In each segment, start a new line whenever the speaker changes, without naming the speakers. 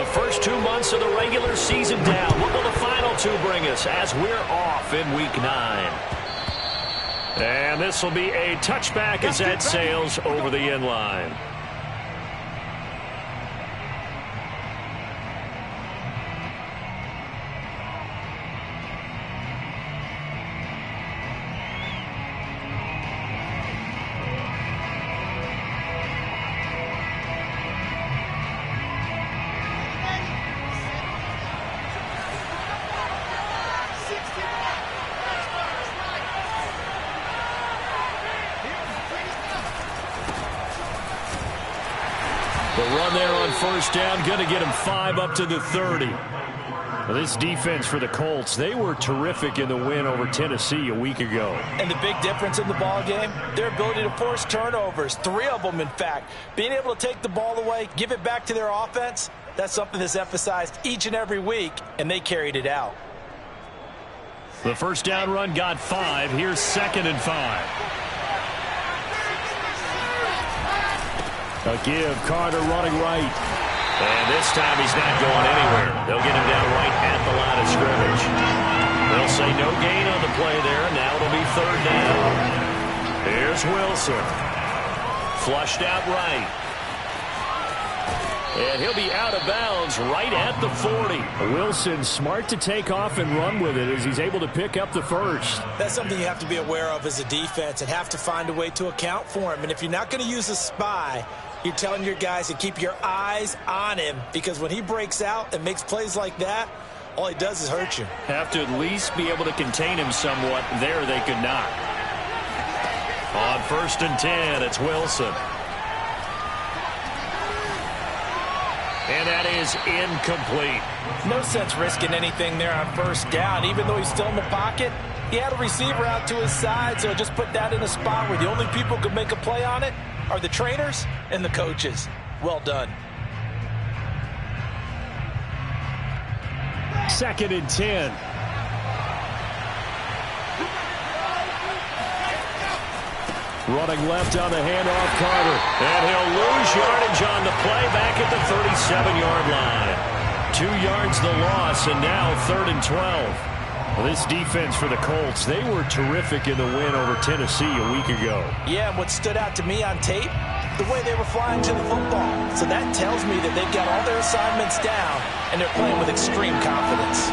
The first 2 months of the regular season down. What will the final 2 bring us as we're off in Week 9? And this will be a touchback as that sails over the end line. The run there on first down, going to get him 5 up to the 30. Well, this defense for the Colts, they were terrific in the win over Tennessee a week ago.
And the big difference in the ball game, their ability to force turnovers, 3 of them in fact. Being able to take the ball away, give it back to their offense, that's something that's emphasized each and every week, and they carried it out.
The first down run got 5. Here's 2nd and 5. A give, Carter running right. And this time he's not going anywhere. They'll get him down right at the line of scrimmage. They'll say no gain on the play there. Now it'll be 3rd down. Here's Wilson. Flushed out right. And he'll be out of bounds right at the 40. Wilson smart to take off and run with it as he's able to pick up the first.
That's something you have to be aware of as a defense and have to find a way to account for him. And if you're not going to use a spy, you're telling your guys to keep your eyes on him, because when he breaks out and makes plays like that, all he does is hurt you.
Have to at least be able to contain him somewhat. There they could not. On 1st and 10, it's Wilson. And that is incomplete.
No sense risking anything there on first down. Even though he's still in the pocket, he had a receiver out to his side, so just put that in a spot where the only people who could make a play on it are the trainers and the coaches. Well done.
2nd and 10. Running left on the handoff, Carter. And he'll lose yardage on the play back at the 37-yard line. 2 yards the loss, and now 3rd and 12. Well, this defense for the Colts, they were terrific in the win over Tennessee a week ago.
Yeah, and what stood out to me on tape, the way they were flying to the football. So that tells me that they've got all their assignments down, and they're playing with extreme confidence.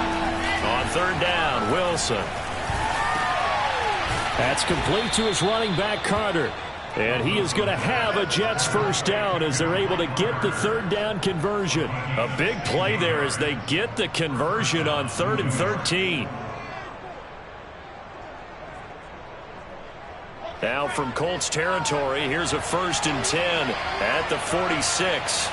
On 3rd down, Wilson. That's complete to his running back, Carter. And he is going to have a Jets first down as they're able to get the 3rd down conversion. A big play there as they get the conversion on 3rd and 13. Now from Colts territory, here's a 1st and 10 at the 46.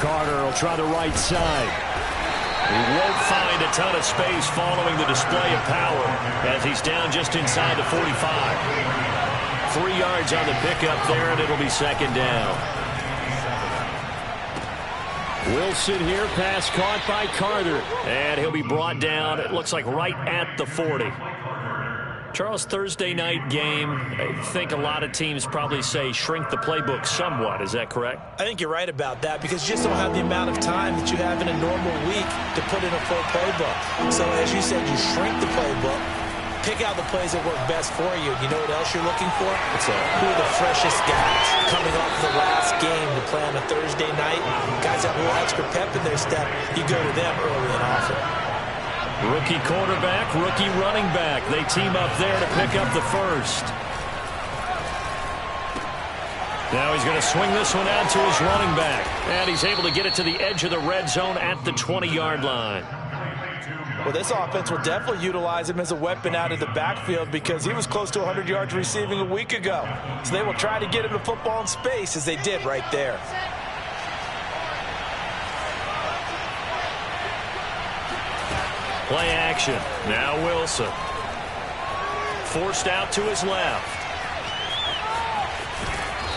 Carter will try the right side. He won't find a ton of space following the display of power as he's down just inside the 45. 3 yards on the pickup there, and it'll be 2nd down. Wilson here, pass caught by Carter. And he'll be brought down, it looks like right at the 40. Charles, Thursday night game, I think a lot of teams probably say shrink the playbook somewhat. Is that correct?
I think you're right about that, because you just don't have the amount of time that you have in a normal week to put in a full playbook. So as you said, you shrink the playbook, pick out the plays that work best for you. You know what else you're looking for? Who are the freshest guys coming off the last game to play on a Thursday night? Guys that have a little extra pep in their step, you go to them early and often.
Rookie quarterback, rookie running back. They team up there to pick up the first. Now he's going to swing this one out to his running back. And he's able to get it to the edge of the red zone at the 20-yard line.
Well, this offense will definitely utilize him as a weapon out of the backfield, because he was close to 100 yards receiving a week ago. So they will try to get him the football in space, as they did right there.
Play action. Now Wilson. Forced out to his left.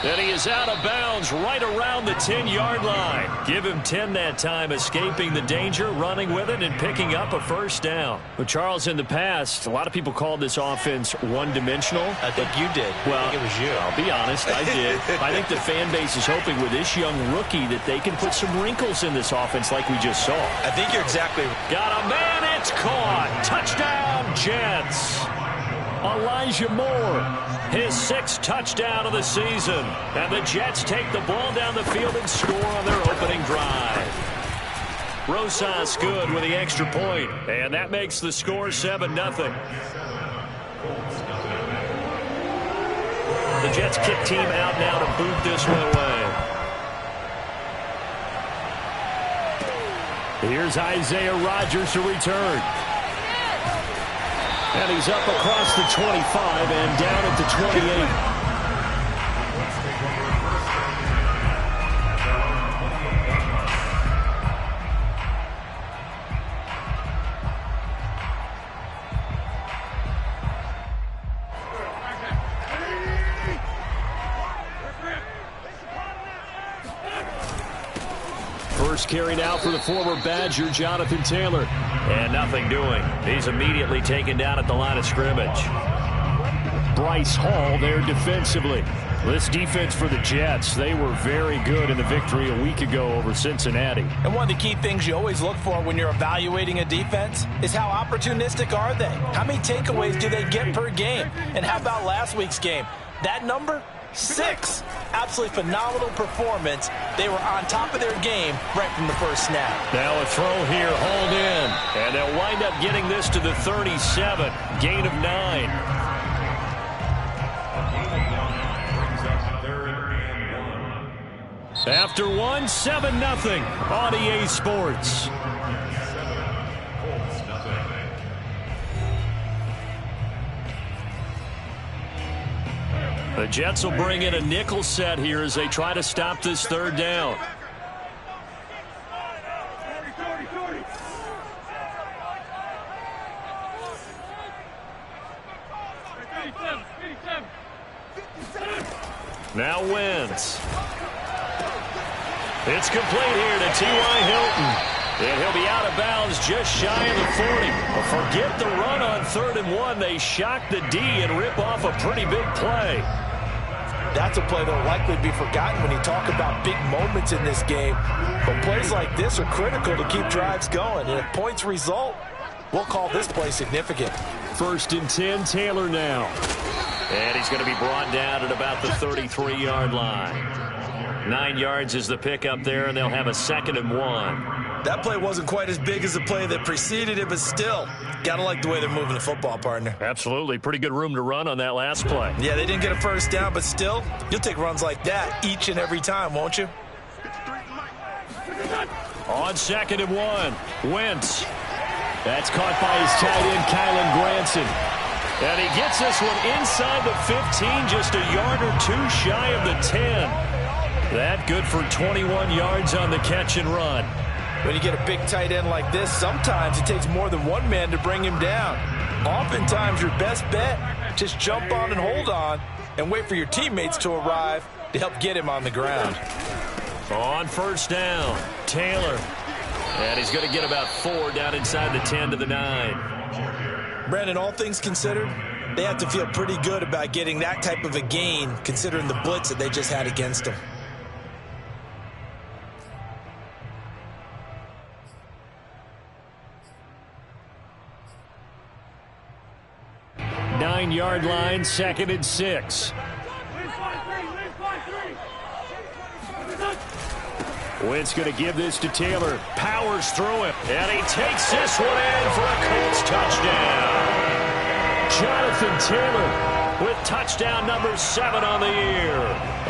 And he is out of bounds right around the 10-yard line. Give him 10 that time, escaping the danger, running with it, and picking up a first down. But Charles, in the past, a lot of people called this offense one-dimensional.
I think you did.
Well,
I think it was you.
I'll be honest, I did. I think the fan base is hoping with this young rookie that they can put some wrinkles in this offense like we just saw.
I think you're exactly right.
Got a man, it's caught. Touchdown, Jets. Elijah Moore, his 6th touchdown of the season. And the Jets take the ball down the field and score on their opening drive. Rosas good with the extra point, and that makes the score 7-0. The Jets kick team out now to boot this one away. Here's Isaiah Rodgers to return. And he's up across the 25 and down at the 28. First carry now for the former Badger, Jonathan Taylor. And nothing doing. He's immediately taken down at the line of scrimmage. Bryce Hall there defensively. This defense for the Jets, they were very good in the victory a week ago over Cincinnati.
And one of the key things you always look for when you're evaluating a defense is how opportunistic are they? How many takeaways do they get per game? And how about last week's game? That number? 6. Absolutely phenomenal performance. They were on top of their game right from the first snap.
Now a throw here, hauled in. And they'll wind up getting this to the 37. Gain of 9. After 1, 7-0 on EA Sports. The Jets will bring in a nickel set here as they try to stop this third down. Now Wentz. It's complete here to T.Y. Hilton. And he'll be out of bounds just shy of the 40. Forget the run on 3rd and 1. They shock the D and rip off a pretty big play.
That's a play that will likely be forgotten when you talk about big moments in this game. But plays like this are critical to keep drives going. And if points result, we'll call this play significant.
1st and 10, Taylor now. And he's going to be brought down at about the 33-yard line. 9 yards is the pickup there, and they'll have a 2nd and 1.
That play wasn't quite as big as the play that preceded it, but still, got to like the way they're moving the football, partner.
Absolutely. Pretty good room to run on that last play.
Yeah, they didn't get a first down, but still, you'll take runs like that each and every time, won't you?
On 2nd and 1, Wentz. That's caught by his tight end, Kylen Granson. And he gets this one inside the 15, just a yard or 2 shy of the 10. That good for 21 yards on the catch and run.
When you get a big tight end like this, sometimes it takes more than one man to bring him down. Oftentimes, your best bet, just jump on and hold on and wait for your teammates to arrive to help get him on the ground.
On 1st down, Taylor. And he's going to get about 4 down inside the 10 to the 9.
Brandon, all things considered, they have to feel pretty good about getting that type of a gain considering the blitz that they just had against them.
Yard line, 2nd and 6. Wentz going to give this to Taylor. Powers through it. And he takes this one in for a Colts touchdown. Jonathan Taylor with touchdown number 7 on the year.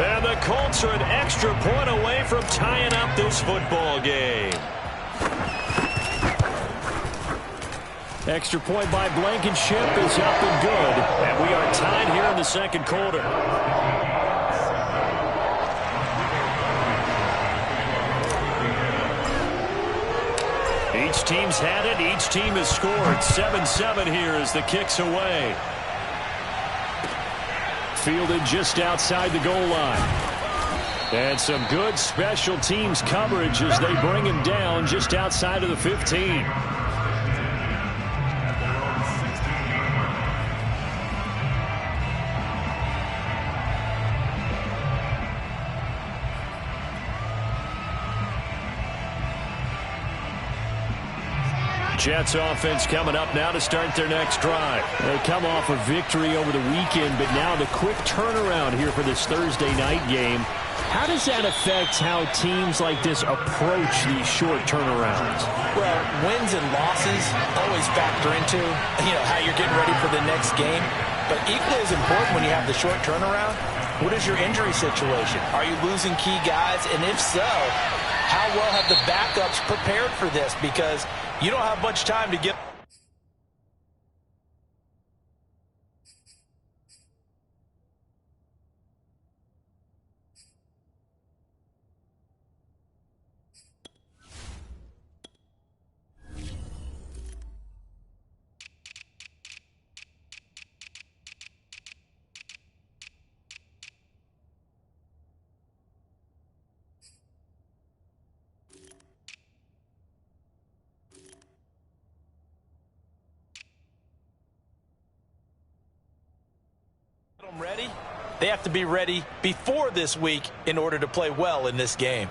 And the Colts are an extra point away from tying up this football game. Extra point by Blankenship is up and good. And we are tied here in the 2nd quarter. Each team's had it. Each team has scored. 7-7 here as the kick's away. fielded just outside the goal line. And some good special teams coverage as they bring him down just outside of the 15. Jets offense coming up now to start their next drive. They come off a victory over the weekend, but now the quick turnaround here for this Thursday night game. How does that affect how teams like this approach these short turnarounds?
Well, wins and losses always factor into, how you're getting ready for the next game. But equally as important when you have the short turnaround, what is your injury situation? Are you losing key guys? And if so, how well have the backups prepared for this? Because you don't have much time to get. Ready? They have to be ready before this week in order to play well in this game.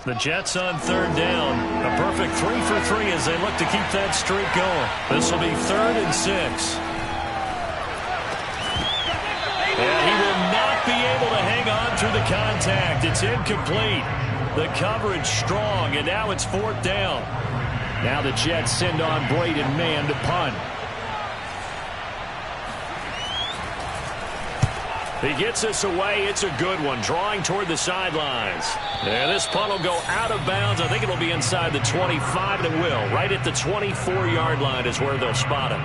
The Jets on third down. A perfect 3 for 3 as they look to keep that streak going. This will be 3rd and 6. And he will not be able to hang on through the contact. It's incomplete. The coverage strong, and now it's 4th down. Now the Jets send on Braden Mann to punt. He gets us away. It's a good one, drawing toward the sidelines. And this punt will go out of bounds. I think it'll be inside the 25, and it will. Right at the 24-yard line is where they'll spot him.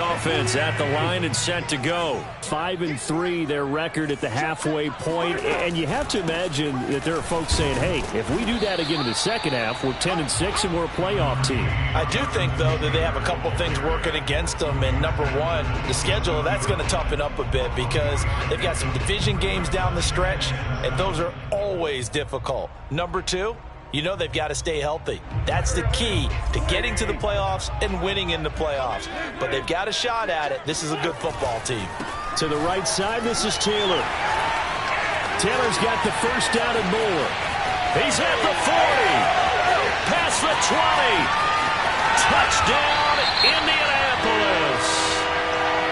Offense at the line and set to go. 5-3 their record at the halfway point, and you have to imagine that there are folks saying, hey, if we do that again in the second half, we're 10-6 and we're a playoff team.
I do think, though, that they have a couple things working against them, and number one, the schedule, that's going to toughen up a bit because they've got some division games down the stretch, and those are always difficult. Number two, they've got to stay healthy. That's the key to getting to the playoffs and winning in the playoffs. But they've got a shot at it. This is a good football team.
To the right side, this is Taylor. Taylor's got the first down and more. He's at the 40. Past the 20. Touchdown, Indianapolis.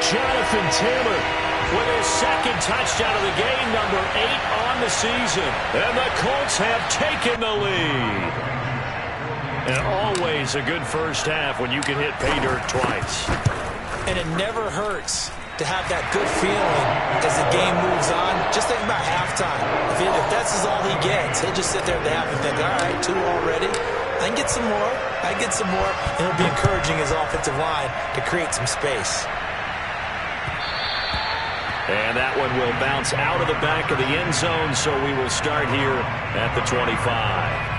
Jonathan Taylor with his second touchdown of the game, number 8 on the season. And the Colts have taken the lead. And always a good first half when you can hit pay dirt twice.
And it never hurts to have that good feeling as the game moves on. Just think about halftime. If that's all he gets, he'll just sit there at the half and think, all right, 2 already. I can get some more. I get some more. And he'll be encouraging his offensive line to create some space.
And that one will bounce out of the back of the end zone, so we will start here at the 25.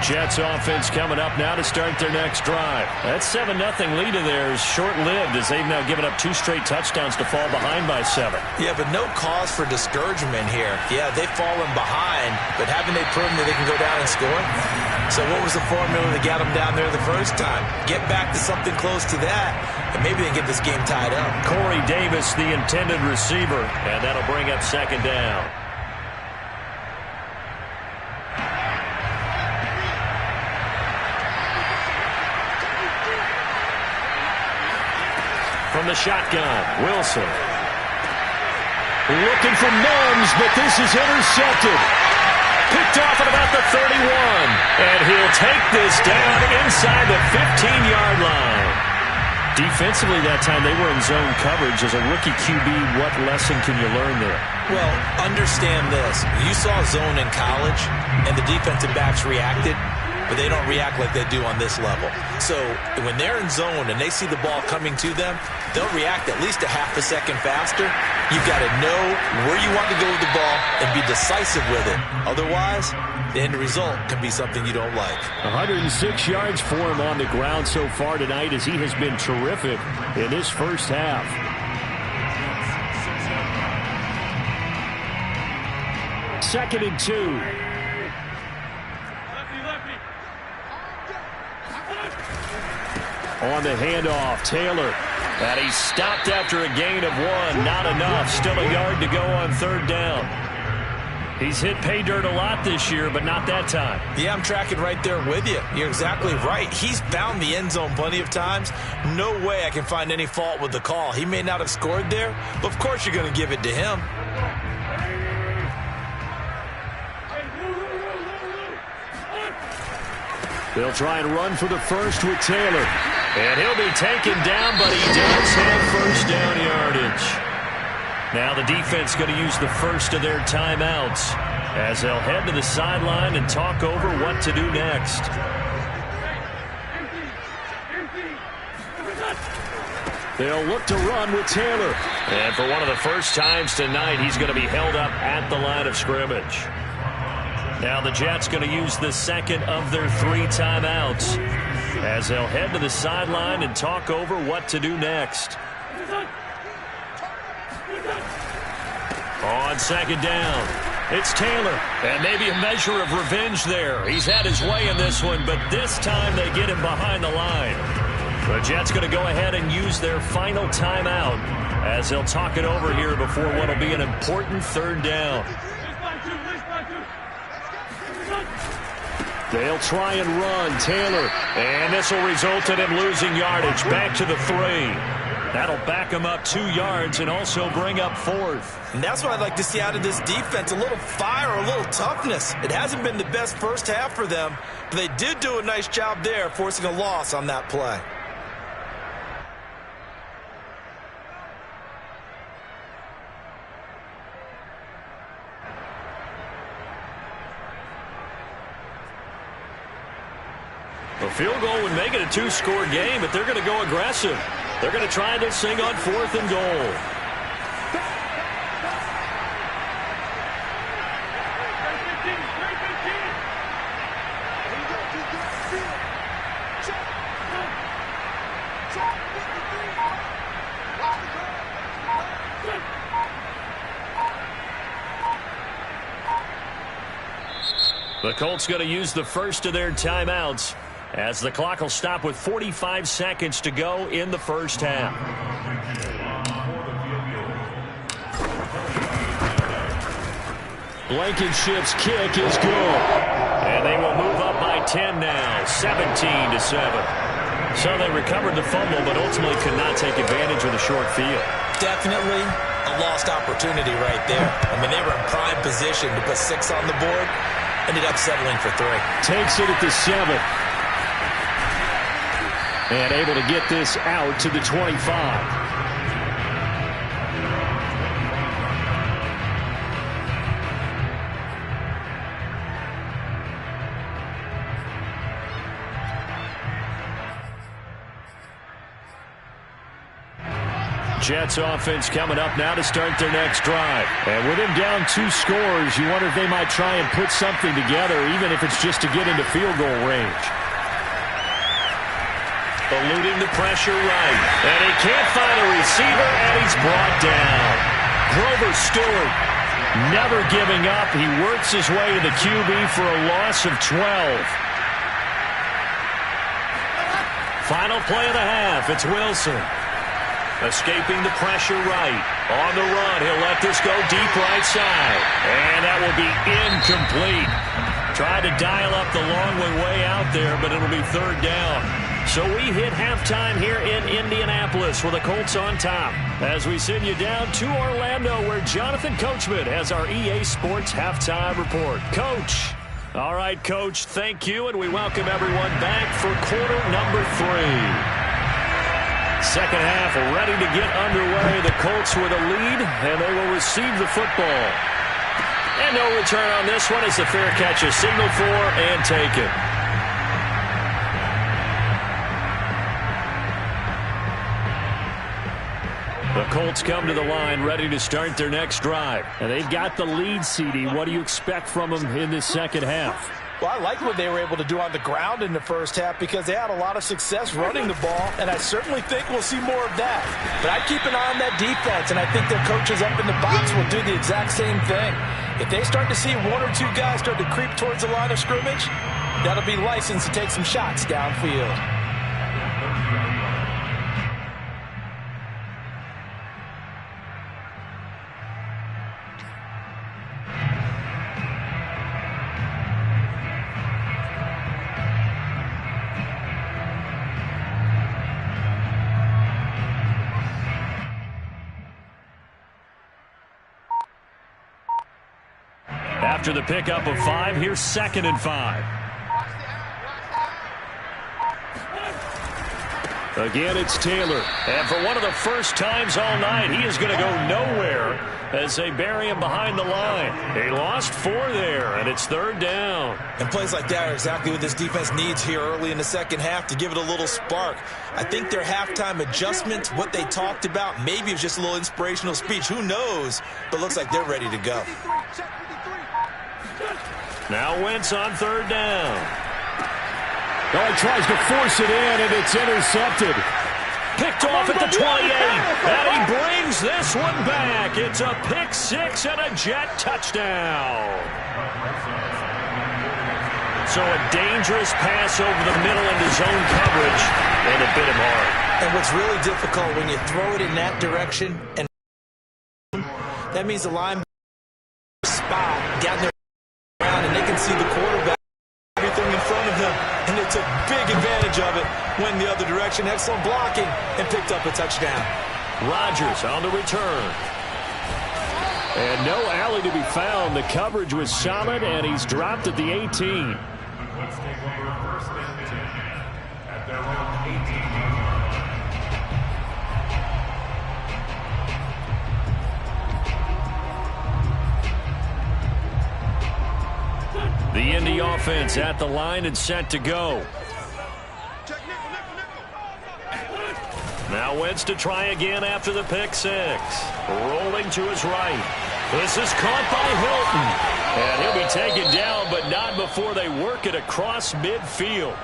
Jets offense coming up now to start their next drive. That 7-0 lead of theirs short-lived as they've now given up 2 straight touchdowns to fall behind by 7.
Yeah, but no cause for discouragement here. Yeah, they've fallen behind, but haven't they proven that they can go down and score? So what was the formula that got them down there the first time? Get back to something close to that, and maybe they can get this game tied up.
Corey Davis, the intended receiver, and that'll bring up 2nd down. From the shotgun, Wilson. Looking for Mims, but this is intercepted. Picked off at about the 31. And he'll take this down inside the 15-yard line. Defensively that time, they were in zone coverage. As a rookie QB, what lesson can you learn there?
Well, understand this. You saw zone in college, and the defensive backs reacted, but they don't react like they do on this level. So when they're in zone and they see the ball coming to them, they'll react at least a half a second faster. You've got to know where you want to go with the ball and be decisive with it. Otherwise, the end result can be something you don't like.
106 yards for him on the ground so far tonight, as he has been terrific in this first half. Second and 2. On the handoff, Taylor. And he's stopped after a gain of 1. Not enough. Still a yard to go on third down. He's hit pay dirt a lot this year, but not that time.
Yeah, I'm tracking right there with you. You're exactly right. He's found the end zone plenty of times. No way I can find any fault with the call. He may not have scored there, but of course you're going to give it to him.
They'll try and run for the first with Taylor. And he'll be taken down, but he does have first down yardage. Now the defense going to use the first of their timeouts as they'll head to the sideline and talk over what to do next. They'll look to run with Taylor. And for one of the first times tonight, he's going to be held up at the line of scrimmage. Now the Jets going to use the second of their 3 timeouts as they'll head to the sideline and talk over what to do next. On second down, it's Taylor. And maybe a measure of revenge there. He's had his way in this one, but this time they get him behind the line. The Jets going to go ahead and use their final timeout as they'll talk it over here before what will be an important third down. They'll try and run. Taylor. And this will result in him losing yardage. Back to the 3. That'll back him up 2 yards and also bring up 4th.
And that's what I'd like to see out of this defense. A little fire, a little toughness. It hasn't been the best first half for them, but they did do a nice job there, forcing a loss on that play.
A field goal would make it a 2-score game, but they're going to go aggressive. They're going to try this thing on 4th and goal. The Colts going to use the first of their timeouts as the clock will stop with 45 seconds to go in the first half. Blankenship's kick is good. And they will move up by 10 now, 17-7. So they recovered the fumble, but ultimately could not take advantage of the short field.
Definitely a lost opportunity right there. I mean, they were in prime position to put 6 on the board. Ended up settling for 3.
Takes it at the 7. And able to get this out to the 25. Jets offense coming up now to start their next drive. And with him down 2 scores, you wonder if they might try and put something together, even if it's just to get into field goal range. Eluding the pressure right. And he can't find a receiver, and he's brought down. Grover Stewart never giving up. He works his way to the QB for a loss of 12. Final play of the half. It's Wilson. Escaping the pressure right. On the run, he'll let this go deep right side. And that will be incomplete. Tried to dial up the long way out there, but it'll be third down. So we hit halftime here in Indianapolis with the Colts on top as we send you down to Orlando where Jonathan Coachman has our EA Sports Halftime Report. Coach. All right, Coach, thank you, and we welcome everyone back for quarter number 3. Second half ready to get underway. The Colts with a lead, and they will receive the football. And no return on this one as the fair catch is signaled for and taken. The Colts come to the line ready to start their next drive. And they've got the lead, CD. What do you expect from them in this second half?
Well, I like what they were able to do on the ground in the first half because they had a lot of success running the ball, and I certainly think we'll see more of that. But I'd keep an eye on that defense, and I think their coaches up in the box will do the exact same thing. If they start to see one or two guys start to creep towards the line of scrimmage, that'll be licensed to take some shots downfield.
After the pickup of 5, here's 2nd and 5. Again, it's Taylor. And for one of the first times all night, he is going to go nowhere as they bury him behind the line. They lost 4 there, and it's 3rd down.
And plays like that are exactly what this defense needs here early in the second half to give it a little spark. I think their halftime adjustment, what they talked about, maybe it was just a little inspirational speech. Who knows? But looks like they're ready to go.
Now Wentz on 3rd down.
Oh, he tries to force it in, and it's intercepted.
Picked off at the 28, and he brings this one back. It's a pick 6 and a Jet touchdown. So a dangerous pass over the middle into zone coverage, and it bit him hard.
And what's really difficult when you throw it in that direction, and that means the line spot down there, and they can see the quarterback, everything in front of them, and they took big advantage of it, went the other direction, excellent blocking, and picked up a touchdown.
Rodgers on the return.
And no alley to be found. The coverage was solid, and he's dropped at the 18.
The Indy offense at the line and set to go. Now Wentz to try again after the pick 6. Rolling to his right. This is caught by Hilton. And he'll be taken down, but not before they work it across midfield.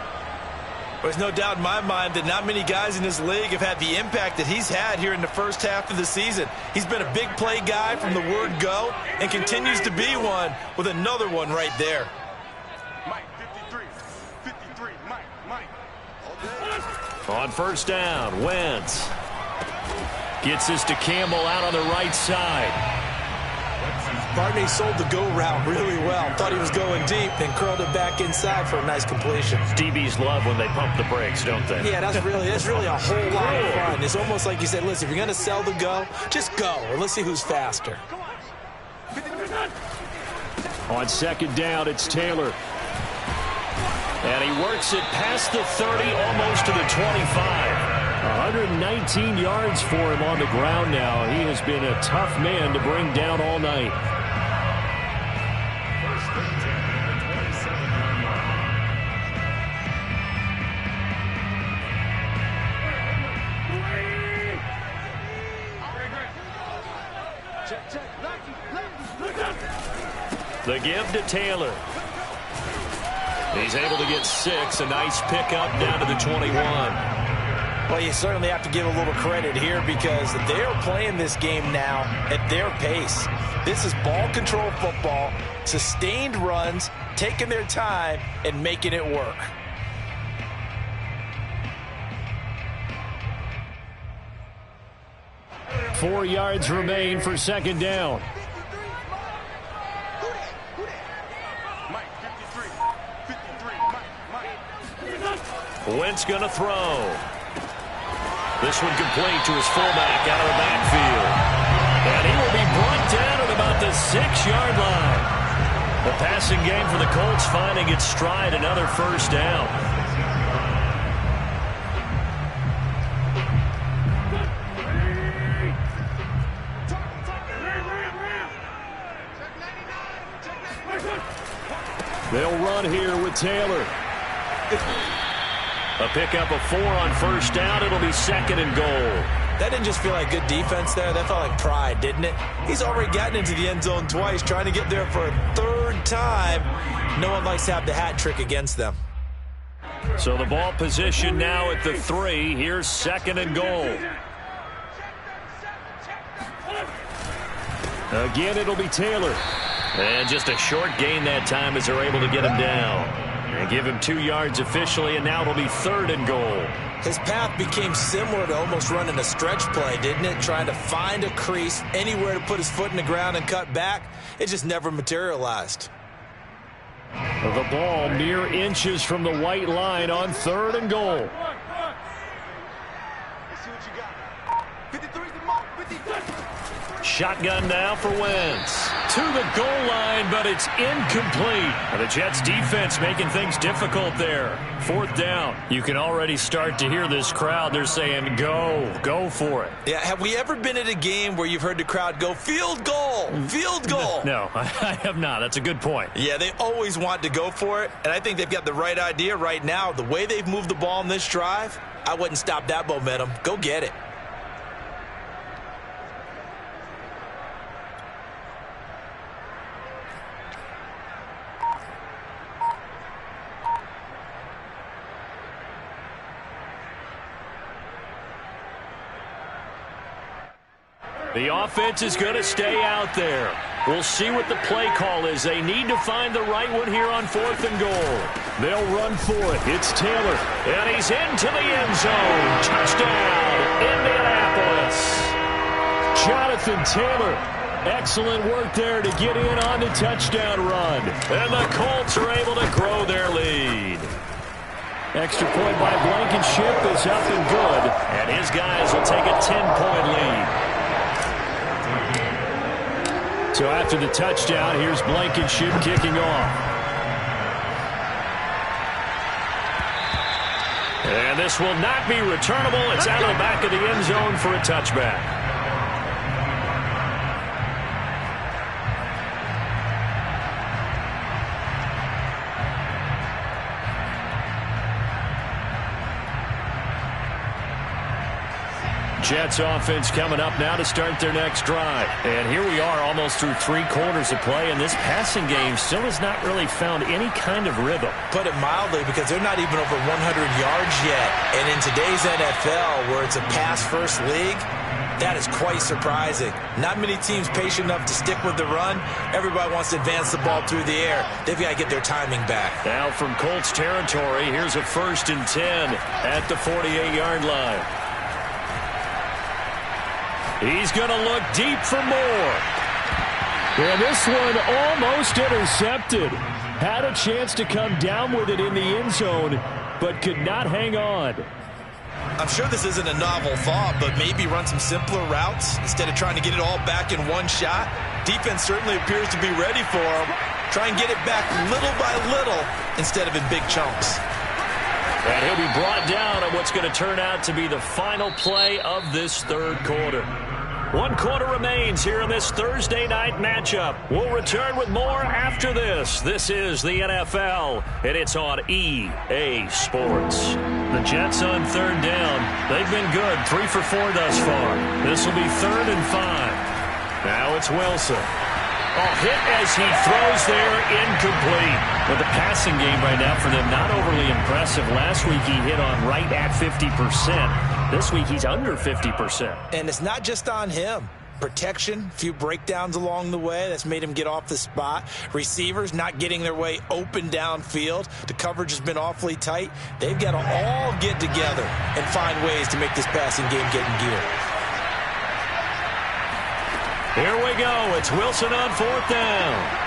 There's no doubt in my mind that not many guys in this league have had the impact that he's had here in the first half of the season. He's been a big play guy from the word go and continues to be one with another one right there.
Mike, 53, Mike.
On 1st down, Wentz gets this to Campbell out on the right side.
Barney sold the go route really well. Thought he was going deep and curled it back inside for a nice completion.
DBs love when they pump the brakes, don't they?
Yeah, that's really a whole lot of fun. It's almost like you said, listen, if you're going to sell the go, just go, and let's see who's faster.
On 2nd down, it's Taylor.
And he works it past the 30, almost to the 25.
119 yards for him on the ground now. He has been a tough man to bring down all night.
The give to Taylor. He's able to get 6. A nice pickup down to the 21.
Well, you certainly have to give a little credit here because they're playing this game now at their pace. This is ball control football, sustained runs, taking their time, and making it work.
Four yards remain for 2nd down.
Wentz going to throw. This one complete to his fullback out of the backfield. And he will be brought down at about the 6-yard line. The passing game for the Colts finding its stride, another 1st down.
They'll run here with Taylor.
A pickup of 4 on first down. It'll be 2nd and goal.
That didn't just feel like good defense there. That felt like pride, didn't it? He's already gotten into the end zone twice, trying to get there for a 3rd time. No one likes to have the hat trick against them.
So the ball position now at the 3. Here's 2nd and goal.
Again, it'll be Taylor.
And just a short gain that time as they're able to get him down. And give him 2 yards officially, and now it'll be 3rd and goal.
His path became similar to almost running a stretch play, didn't it? Trying to find a crease, anywhere to put his foot in the ground and cut back. It just never materialized.
The ball mere inches from the white line on 3rd and goal.
Let's see what you got. 53's the mark. 53.
Shotgun now for Wentz. To the goal line, but it's incomplete. The Jets defense making things difficult there. 4th down. You can already start to hear this crowd. They're saying, go for it.
Yeah, have we ever been at a game where you've heard the crowd go, field goal, field goal?
No, I have not. That's a good point.
Yeah, they always want to go for it, and I think they've got the right idea right now. The way they've moved the ball in this drive, I wouldn't stop that momentum. Go get it.
The offense is going to stay out there. We'll see what the play call is. They need to find the right one here on 4th and goal.
They'll run for it. It's Taylor.
And he's into the end zone. Touchdown, Indianapolis.
Jonathan Taylor. Excellent work there to get in on the touchdown run.
And the Colts are able to grow their lead.
Extra point by Blankenship is up and good.
And his guys will take a 10-point lead.
So after the touchdown, here's Blankenship kicking off.
And this will not be returnable. It's out of the back of the end zone for a touchback. Jets offense coming up now to start their next drive. And here we are almost through 3 quarters of play, and this passing game still has not really found any kind of rhythm.
Put it mildly, because they're not even over 100 yards yet. And in today's NFL, where it's a pass-first league, that is quite surprising. Not many teams patient enough to stick with the run. Everybody wants to advance the ball through the air. They've got to get their timing back.
Now from Colts territory, here's a 1st and 10 at the 48-yard line. He's going to look deep for more.
And this one almost intercepted. Had a chance to come down with it in the end zone, but could not hang on.
I'm sure this isn't a novel thought, but maybe run some simpler routes instead of trying to get it all back in one shot. Defense certainly appears to be ready for him. Try and get it back little by little instead of in big chunks.
And he'll be brought down at what's going to turn out to be the final play of this 3rd quarter. 1 quarter remains here in this Thursday night matchup. We'll return with more after this. This is the NFL, and it's on EA Sports. The Jets on 3rd down. They've been good, 3 for 4 thus far. This will be 3rd and 5. Now it's Wilson. Hit as he throws there, incomplete. But the passing game right now for them, not overly impressive. Last week he hit on right at 50%. This week he's under 50%.
And it's not just on him. Protection, a few breakdowns along the way. That's made him get off the spot. Receivers not getting their way open downfield. The coverage has been awfully tight. They've got to all get together and find ways to make this passing game get in gear.
Here we go. It's Wilson on 4th down.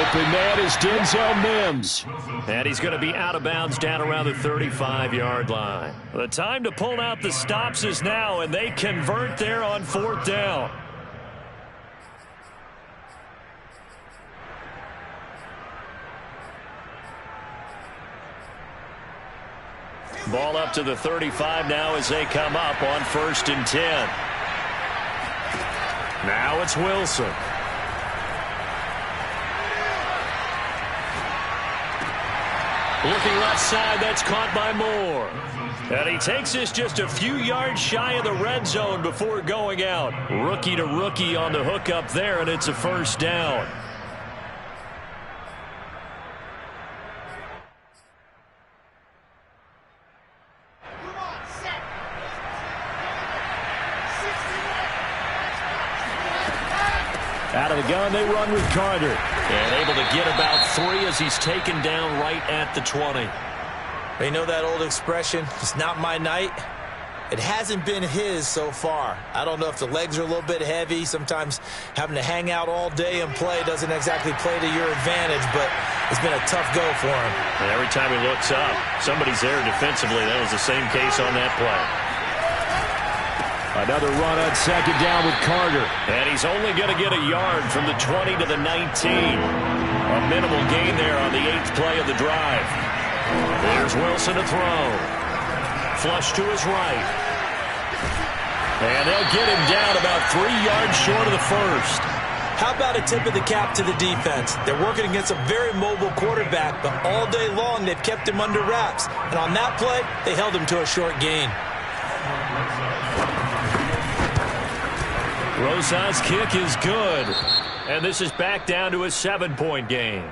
Open man is Denzel Mims.
And he's going to be out of bounds down around the 35-yard line. The time to pull out the stops is now, and they convert there on 4th down. Ball up to the 35 now as they come up on 1st and 10. Now it's Wilson.
Looking left side, that's caught by Moore. And he takes this just a few yards shy of the red zone before going out. Rookie to rookie on the hookup there, and it's a first down. Out of the gun, they run with Carter. And able to get about 3 as he's taken down right at the 20.
You know that old expression, it's not my night? It hasn't been his so far. I don't know if the legs are a little bit heavy. Sometimes having to hang out all day and play doesn't exactly play to your advantage, but it's been a tough go for him.
And every time he looks up, somebody's there defensively. That was the same case on that play.
Another run on second down with Carter. And he's only going to get a yard from the 20 to the 19. A minimal gain there on the 8th play of the drive. There's Wilson to throw. Flush to his right. And they'll get him down about 3 yards short of the first.
How about a tip of the cap to the defense? They're working against a very mobile quarterback, but all day long they've kept him under wraps. And on that play, they held him to a short gain.
Rosas' kick is good. And this is back down to a 7-point game.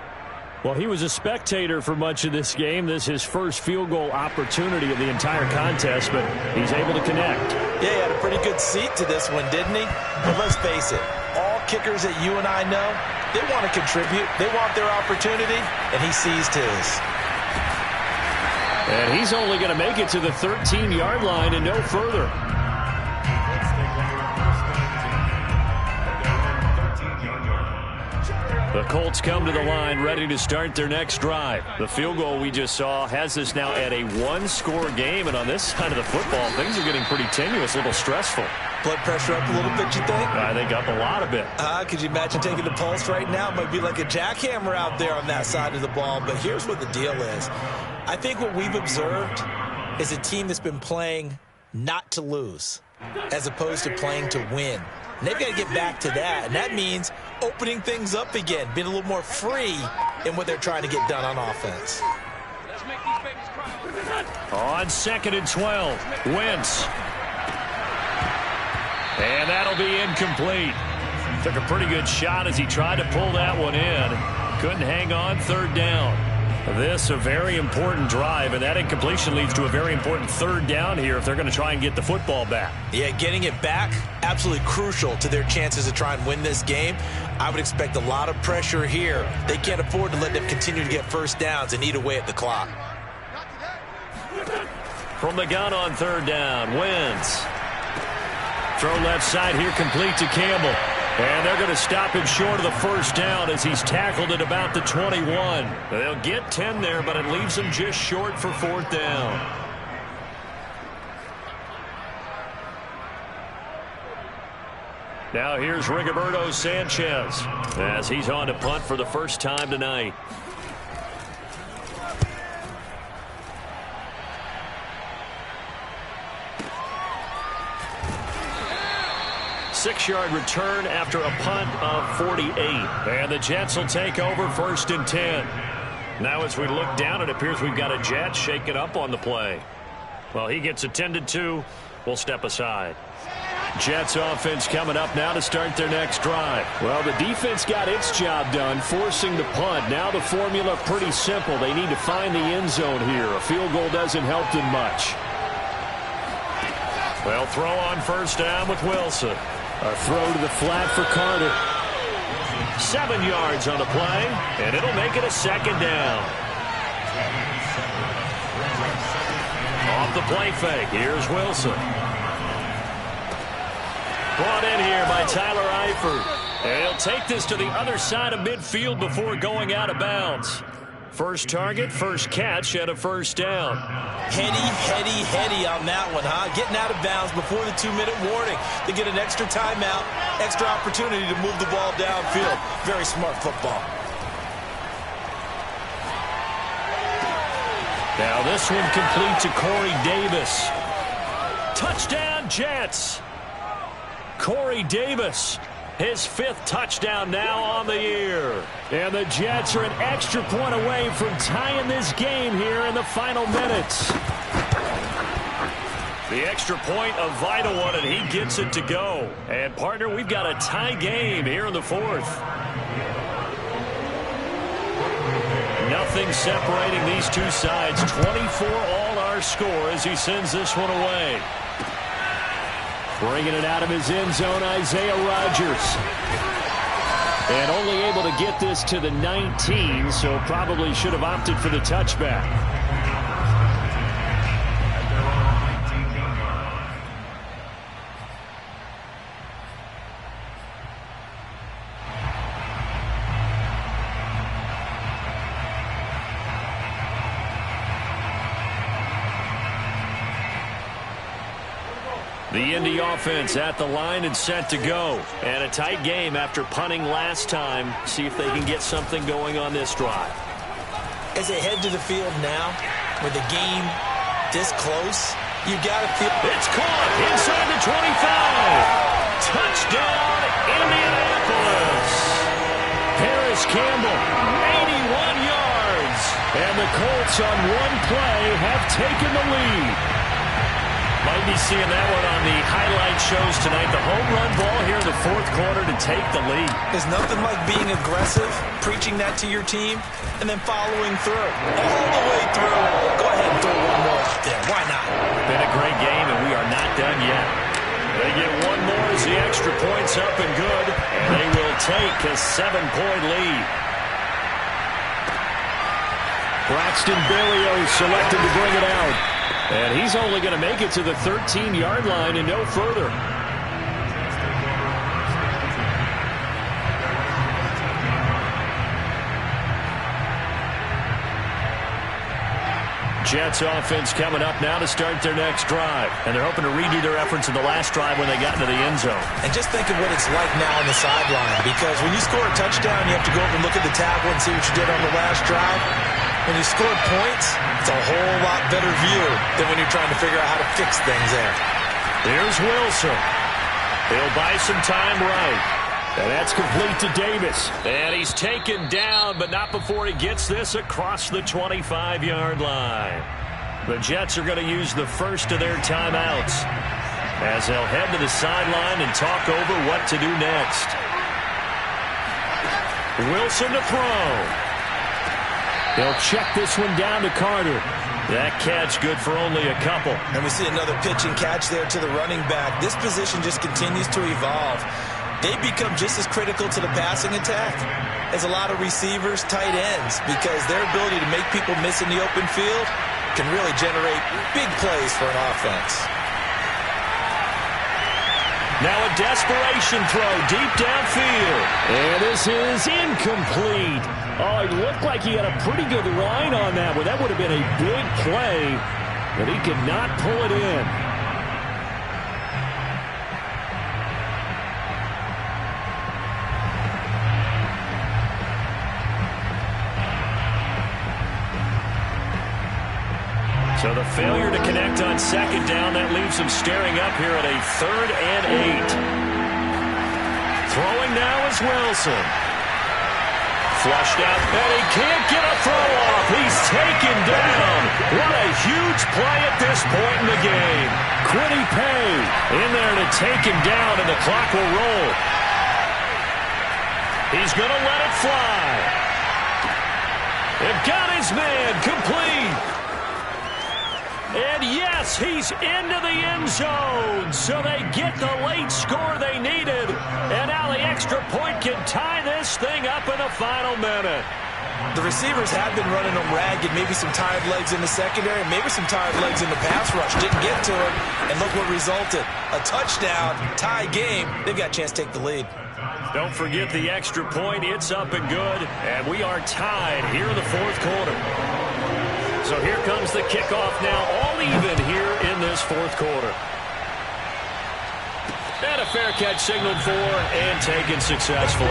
Well, he was a spectator for much of this game. This is his first field goal opportunity of the entire contest, but he's able to connect.
Yeah, he had a pretty good seat to this one, didn't he? But let's face it, all kickers that you and I know, they want to contribute. They want their opportunity, and he seized his.
And he's only going to make it to the 13-yard line and no further. The Colts come to the line ready to start their next drive. The field goal we just saw has this now at a 1-score game, and on this side of the football, things are getting pretty tenuous, a little stressful.
Blood pressure up a little bit, you think?
I think up a lot of it.
Could you imagine taking the pulse right now? It might be like a jackhammer out there on that side of the ball, but here's what the deal is. I think what we've observed is a team that's been playing not to lose as opposed to playing to win. And they've got to get back to that, and that means opening things up again, being a little more free in what they're trying to get done on offense.
Let's make these babies cry.
On 2nd and 12, Wentz. And that'll be incomplete. Took a pretty good shot as he tried to pull that one in. Couldn't hang on, 3rd down. This a very important drive, and that incompletion leads to a very important 3rd down here if they're going to try and get the football back.
Yeah, getting it back, absolutely crucial to their chances to try and win this game. I would expect a lot of pressure here. They can't afford to let them continue to get first downs and eat away at the clock.
From the gun on 3rd down, Wentz. Throw left side here, complete to Campbell. And they're going to stop him short of the first down as he's tackled at about the 21. They'll get 10 there, but it leaves them just short for 4th down. Now here's Rigoberto Sanchez as he's on to punt for the first time tonight. Six-yard return after a punt of 48. And the Jets will take over 1st and 10. Now as we look down, it appears we've got a Jet shaking up on the play. Well, he gets attended to. We'll step aside. Jets offense coming up now to start their next drive. Well, the defense got its job done, forcing the punt. Now the formula pretty simple. They need to find the end zone here. A field goal doesn't help them much. Well, throw on 1st down with Wilson. A throw to the flat for Carter. 7 yards on the play, and it'll make it a 2nd down. Off the play fake, here's Wilson. Brought in here by Tyler Eifert. And he'll take this to the other side of midfield before going out of bounds. First target, first catch, and a 1st down.
Heady on that one, huh? Getting out of bounds before the 2-minute warning. They get an extra timeout, extra opportunity to move the ball downfield. Very smart football.
Now this one complete to Corey Davis. Touchdown, Jets. Corey Davis His 5th touchdown now on the year. And the Jets are an extra point away from tying this game here in the final minutes. The extra point, a vital one, and he gets it to go. And, partner, we've got a tie game here in the 4th. Nothing separating these two sides. 24 all our score as he sends this one away. Bringing it out of his end zone, Isaiah Rodgers. And only able to get this to the 19, so probably should have opted for the touchback. The Indy offense at the line and set to go. And a tight game after punting last time. See if they can get something going on this drive.
As they head to the field now, with the game this close, you got to feel...
It's caught inside the 25. Touchdown, Indianapolis. Paris Campbell, 81 yards. And the Colts on one play have taken the lead. Might be seeing that one on the highlight shows tonight. The home run ball here in the 4th quarter to take the lead.
There's nothing like being aggressive, preaching that to your team, and then following through. All the way through. Go ahead and throw one more out there. Why not?
Been a great game, and we are not done yet. They get one more as the extra point's up and good, and they will take a 7-point lead. Braxton Berrios selected to bring it out. And he's only going to make it to the 13-yard line and no further. Jets offense coming up now to start their next drive. And they're hoping to redo their efforts in the last drive when they got into the end zone.
And just think of what it's like now on the sideline. Because when you score a touchdown, you have to go over and look at the tablet and see what you did on the last drive. When you scored points, it's a whole lot better view than when you're trying to figure out how to fix things there.
Here's Wilson. He'll buy some time right. And that's complete to Davis. And he's taken down, but not before he gets this across the 25-yard line. The Jets are going to use the first of their timeouts as they'll head to the sideline and talk over what to do next. Wilson to throw. They'll check this one down to Carter. That catch good for only a couple.
And we see another pitch and catch there to the running back. This position just continues to evolve. They become just as critical to the passing attack as a lot of receivers, tight ends, because their ability to make people miss in the open field can really generate big plays for an offense.
Now a desperation throw deep downfield. And this is incomplete. Oh, it looked like he had a pretty good line on that one. That would have been a big play, but he could not pull it in. So the failure to connect on second down, that leaves him staring up here at a 3rd and 8. Throwing now is Wilson. Flushed out, and he can't get a throw off. He's taken down. What a huge play at this point in the game. Kwity Paye in there to take him down, and the clock will roll. He's going to let it fly. They've got his man complete. And yes, he's into the end zone. So they get the late score they needed. And now the extra point can tie this thing up in the final minute.
The receivers have been running them ragged. Maybe some tired legs in the secondary, maybe some tired legs in the pass rush. Didn't get to him. And look what resulted. A touchdown, tie game. They've got a chance to take the lead.
Don't forget the extra point. It's up and good. And we are tied here in the 4th quarter. So here comes the kickoff now, all even here in this 4th quarter. And a fair catch signaled for and taken successfully.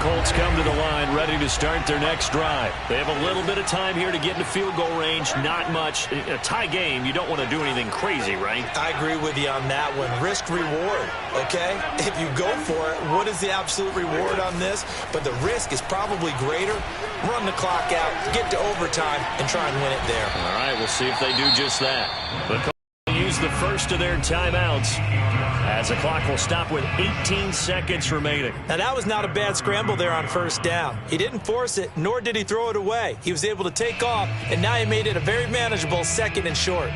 Colts come to the line, ready to start their next drive. They have a little bit of time here to get into field goal range. Not much. In a tie game, you don't want to do anything crazy, right?
I agree with you on that one. Risk-reward, okay? If you go for it, what is the absolute reward on this? But the risk is probably greater. Run the clock out, get to overtime, and try and win it there.
All right, we'll see if they do just that. The Colts use the first of their timeouts as the clock will stop with 18 seconds remaining.
Now, that was not a bad scramble there on first down. He didn't force it, nor did he throw it away. He was able to take off, and now he made it a very manageable 2nd and short.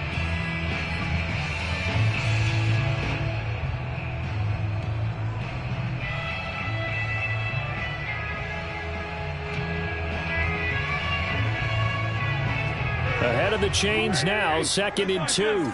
Ahead of the chains now, 2nd and 2.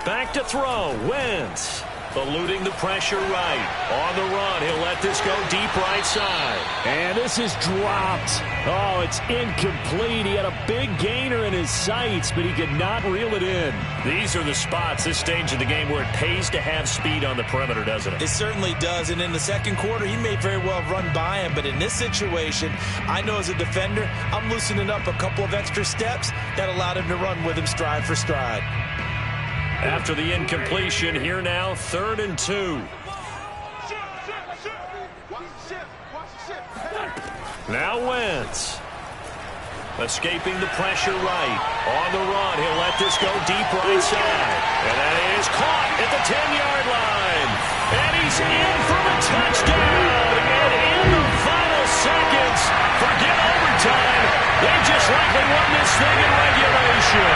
Back to throw. Wentz eluding the pressure right. On the run, he'll let this go deep right side. And this is dropped. Oh, it's incomplete. He had a big gainer in his sights, but he could not reel it in. These are the spots, this stage of the game, where it pays to have speed on the perimeter, doesn't it?
It certainly does, and in the second quarter, he may very well run by him, but in this situation, I know as a defender, I'm loosening up a couple of extra steps that allowed him to run with him stride for stride.
After the incompletion, here now, 3rd and 2. Now Wentz. Escaping the pressure right. On the run, he'll let this go deep right side. And that is caught at the 10-yard line. And he's in for the touchdown. And in the final seconds, forget overtime. They just likely won this thing in regulation.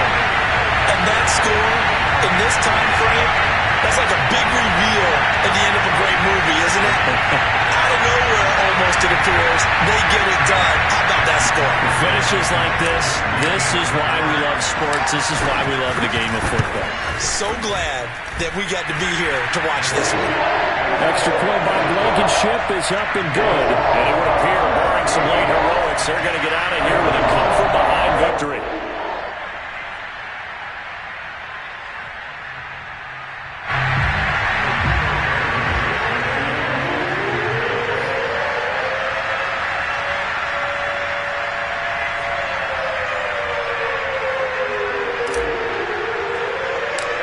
And that score in this time frame, that's like a big reveal at the end of a great movie, isn't it? Out of nowhere, almost, it appears, they get it done. How about that score?
Finishes like this is why we love sports. This is why we love the game of football.
So glad that we got to be here to watch this one.
Extra point by Blankenship is up and good. And it would appear, barring some late heroics, they're going to get out of here with a come-from-behind victory.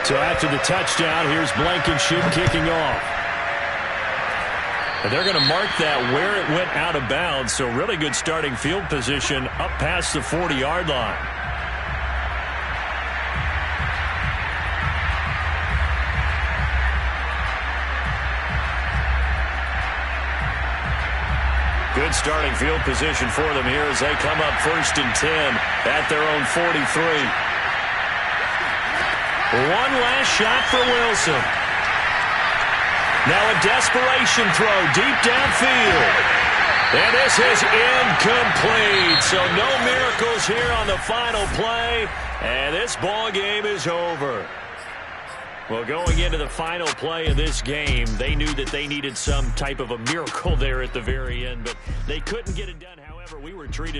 So after the touchdown, here's Blankenship kicking off. And they're going to mark that where it went out of bounds, so really good starting field position up past the 40-yard line. Good starting field position for them here as they come up 1st and 10 at their own 43. One last shot for Wilson. Now a desperation throw deep downfield. And this is incomplete. So no miracles here on the final play. And this ball game is over. Well, going into the final play of this game, they knew that they needed some type of a miracle there at the very end. But they couldn't get it done. However, we were treated